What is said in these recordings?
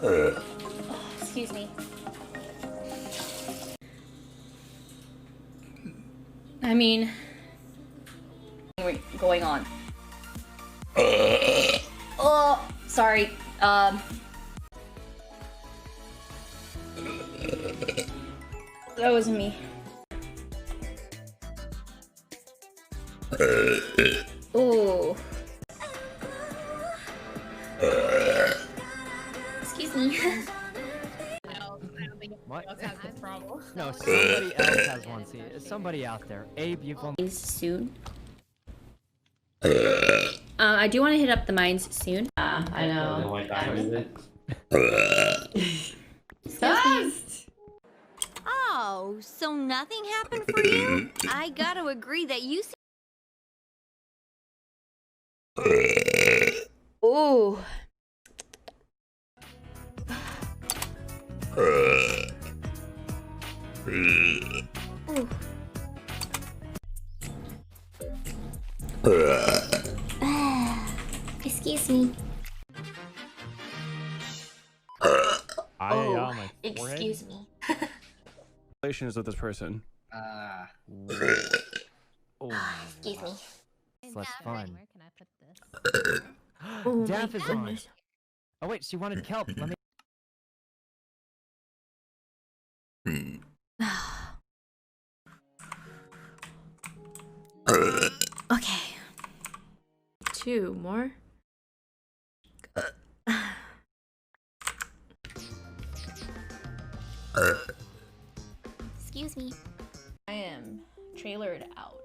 Oh, excuse me. I mean, going on. Oh, sorry. That wasn't me. Ooh. Excuse me. What? No, somebody else has one. See, somebody out there. Abe, you've won. Soon. I do want to hit up the mines soon. I know. Oh, so nothing happened for you? I gotta agree that you. Ooh. Ooh. Excuse me. Oh, my excuse me. Relations with this person. Oh, Excuse me. it's less fun. Where can I put this? Oh Daff my is on. goodness. Oh wait, she wanted kelp. Let me. Okay. 2 more. Excuse me. I am trailered out.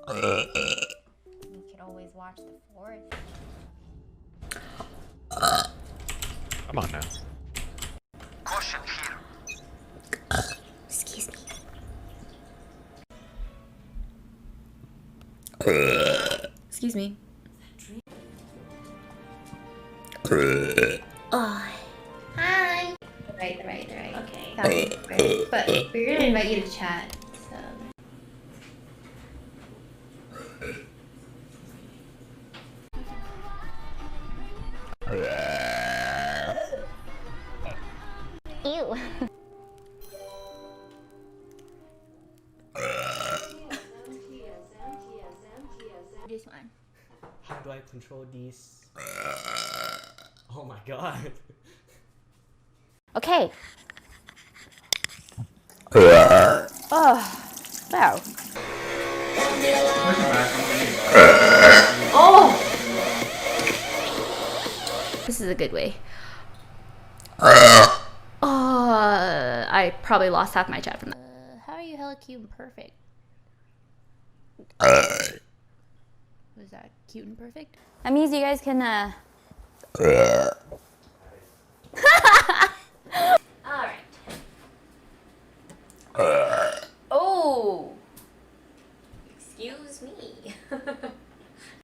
We could always watch the forest. Come on now. Excuse me. Excuse me. Oh. Hi. Right. Okay. Right. But we're gonna invite you to chat. So. Ew. This one. How do I control these? Oh my god. Okay. Oh. Wow. Oh. This is a good way. I probably lost half my chat from that. How are you hella cute and perfect? Was that cute and perfect? That means you guys can,